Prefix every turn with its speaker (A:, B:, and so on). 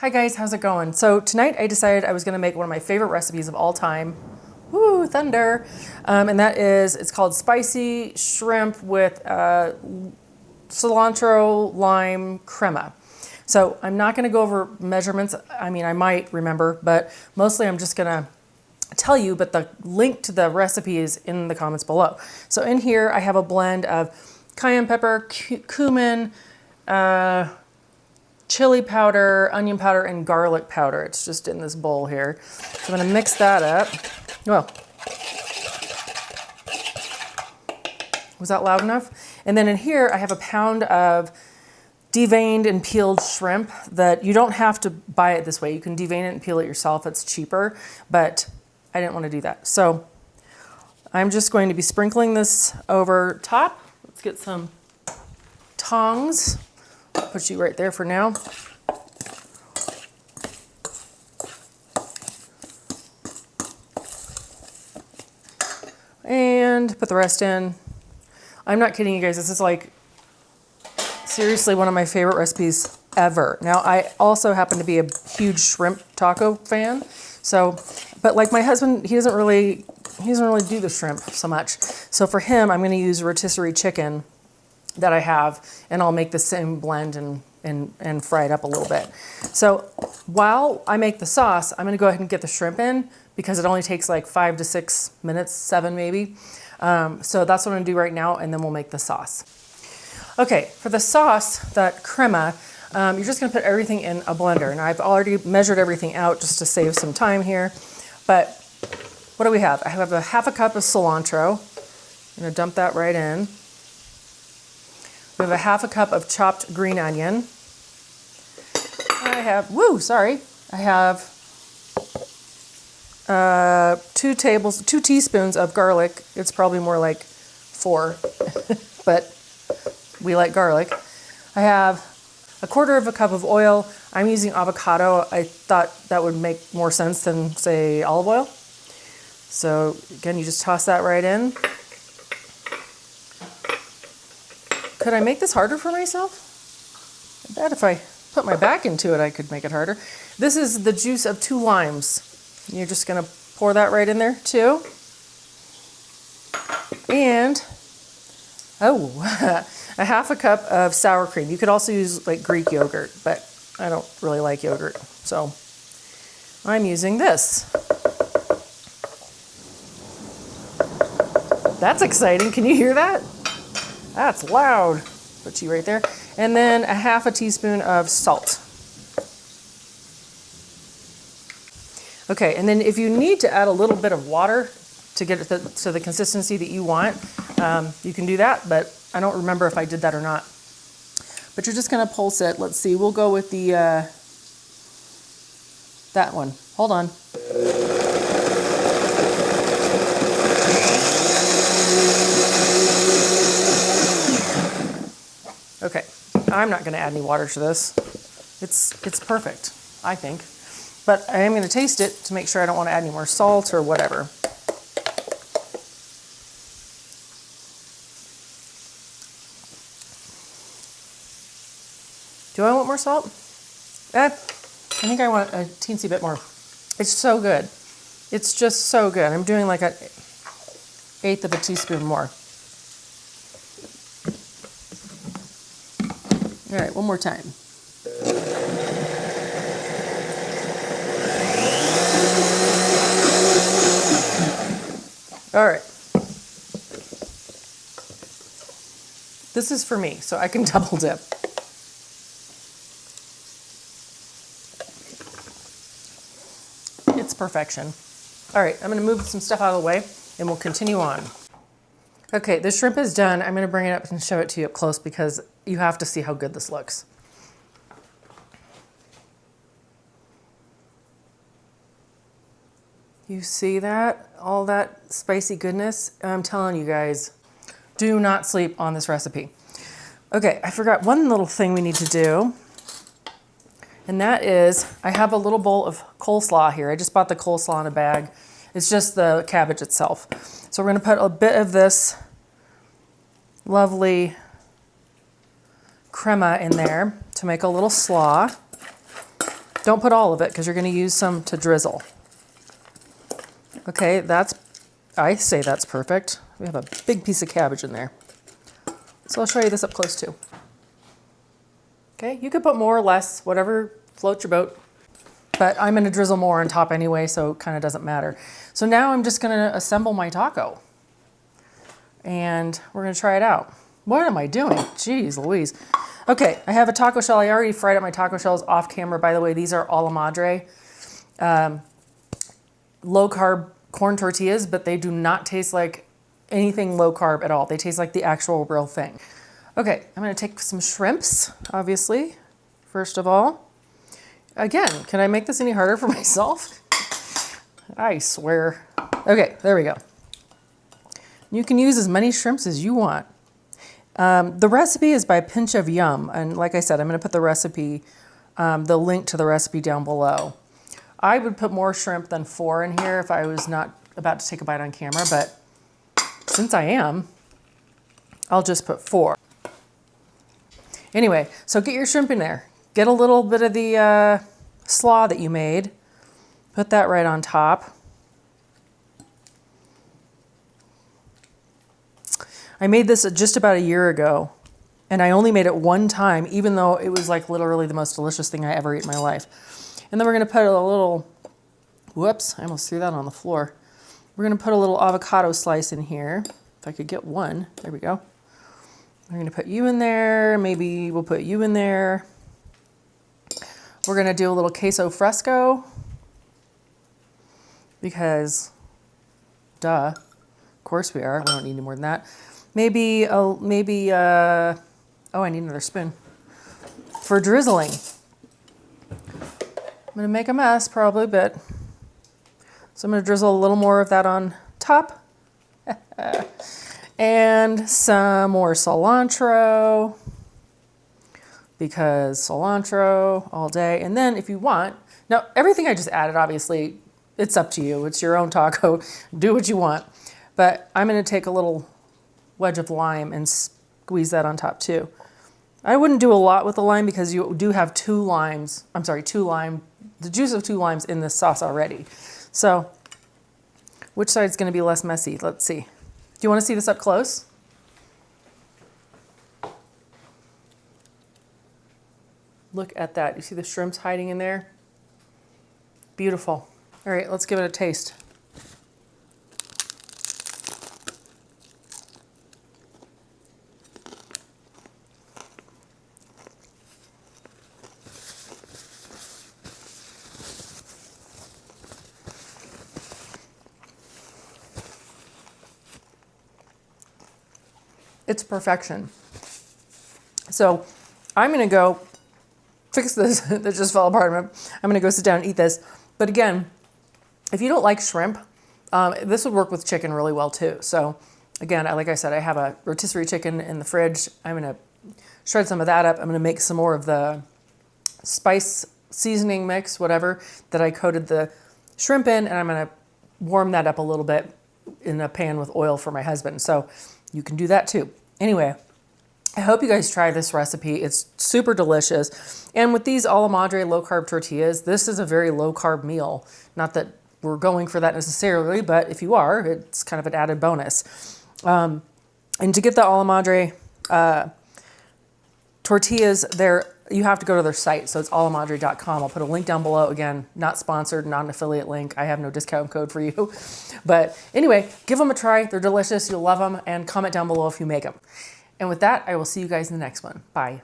A: Hi guys, how's it going? So tonight I decided I was gonna make one of my favorite recipes of all time. Woo, thunder. And that is, it's called spicy shrimp with cilantro, lime, crema. So I'm not gonna go over measurements. I mean, I might remember, but mostly I'm just gonna tell you, but the link to the recipe is in the comments below. So in here I have a blend of cayenne pepper, cumin, chili powder, onion powder, and garlic powder. It's just in this bowl here. So I'm gonna mix that up. Well, was that loud enough? And then in here I have a pound of deveined and peeled shrimp that you don't have to buy it this way. You can devein it and peel it yourself. It's cheaper, but I didn't want to do that. So I'm just going to be sprinkling this over top. Let's get some tongs. Put you right there for now. And put the rest in. I'm not kidding you guys, this is like seriously one of my favorite recipes ever. Now I also happen to be a huge shrimp taco fan. So, but like my husband, he doesn't really do the shrimp so much. So for him, I'm gonna use rotisserie chicken that I have, and I'll make the same blend and fry it up a little bit. So while I make the sauce, I'm gonna go ahead and get the shrimp in because it only takes like 5 to 6 minutes, 7 maybe. So that's what I'm gonna do right now, and then we'll make the sauce. Okay, for the sauce, that crema, you're just gonna put everything in a blender, and I've already measured everything out just to save some time here. But what do we have? I have a half a cup of cilantro. I'm gonna dump that right in. We have a half a cup of chopped green onion. I have 2 teaspoons of garlic. It's probably more like 4, but we like garlic. I have a 1/4 cup of oil. I'm using avocado. I thought that would make more sense than, say, olive oil. So again, you just toss that right in. Could I make this harder for myself? I bet if I put my back into it, I could make it harder. This is the juice of 2 limes. You're just gonna pour that right in there too. And, a half a cup of sour cream. You could also use like Greek yogurt, but I don't really like yogurt. So I'm using this. That's exciting. Can you hear that? That's loud. Put you right there. And then a half a teaspoon of salt. Okay, and then if you need to add a little bit of water to get it to the consistency that you want, you can do that, but I don't remember if I did that or not. But you're just gonna pulse it. Let's see, we'll go with the, that one. Hold on. Okay, I'm not gonna add any water to this. It's perfect, I think. But I am gonna taste it to make sure I don't wanna add any more salt or whatever. Do I want more salt? I think I want a teensy bit more. It's so good. It's just so good. I'm doing like 1/8 of a teaspoon more. All right, one more time. All right. This is for me, so I can double dip. It's perfection. All right, I'm gonna move some stuff out of the way and we'll continue on. Okay, the shrimp is done. I'm gonna bring it up and show it to you up close because you have to see how good this looks. You see that? All that spicy goodness? I'm telling you guys, do not sleep on this recipe. Okay, I forgot one little thing we need to do. And that is, I have a little bowl of coleslaw here. I just bought the coleslaw in a bag. It's just the cabbage itself. So we're gonna put a bit of this lovely crema in there to make a little slaw. Don't put all of it because you're going to use some to drizzle. Okay, I say that's perfect. We have a big piece of cabbage in there. So I'll show you this up close too. Okay, you could put more or less, whatever floats your boat. But I'm going to drizzle more on top anyway, so it kind of doesn't matter. So now I'm just going to assemble my taco. And we're going to try it out. What am I doing? Jeez Louise. Okay, I have a taco shell. I already fried up my taco shells off camera. By the way, these are a la Madre. Low carb corn tortillas, but they do not taste like anything low carb at all. They taste like the actual real thing. Okay, I'm going to take some shrimps, obviously, first of all. Again, can I make this any harder for myself? I swear. Okay, there we go. You can use as many shrimps as you want. The recipe is by Pinch of Yum. And like I said, I'm going to put the recipe, the link to the recipe down below. I would put more shrimp than 4 in here if I was not about to take a bite on camera, but since I am, I'll just put 4. Anyway, so get your shrimp in there. Get a little bit of the slaw that you made. Put that right on top. I made this just about a year ago, and I only made it one time, even though it was like literally the most delicious thing I ever ate in my life. And then we're going to put a little, whoops, I almost threw that on the floor. We're going to put a little avocado slice in here. If I could get one, there we go. We're going to put you in there. Maybe we'll put you in there. We're going to do a little queso fresco because, duh, of course we are. We don't need any more than that. Maybe, oh, I need another spoon for drizzling. I'm going to make a mess probably, but so I'm going to drizzle a little more of that on top. And some more cilantro, because cilantro all day. And then if you want, now everything I just added, obviously, it's up to you. It's your own taco. Do what you want. But I'm going to take a little wedge of lime and squeeze that on top too. I wouldn't do a lot with the lime because you do have 2 limes. I'm sorry, 2 lime, the juice of 2 limes in this sauce already. So which side's going to be less messy? Let's see. Do you want to see this up close? Look at that. You see the shrimps hiding in there? Beautiful. All right, let's give it a taste. It's perfection. So I'm going to go fix this. That just fell apart. I'm going to go sit down and eat this. But again, if you don't like shrimp, this would work with chicken really well too. So again, like I said, I have a rotisserie chicken in the fridge. I'm going to shred some of that up. I'm going to make some more of the spice seasoning mix, whatever, that I coated the shrimp in. And I'm going to warm that up a little bit in a pan with oil for my husband. So you can do that too. Anyway, I hope you guys try this recipe. It's super delicious. And with these a la Madre low carb tortillas, this is a very low carb meal. Not that we're going for that necessarily, but if you are, it's kind of an added bonus. And to get the a la Madre tortillas, you have to go to their site. So it's alamadre.com. I'll put a link down below. Again, not sponsored, not an affiliate link. I have no discount code for you. But anyway, give them a try. They're delicious. You'll love them. And comment down below if you make them. And with that, I will see you guys in the next one. Bye.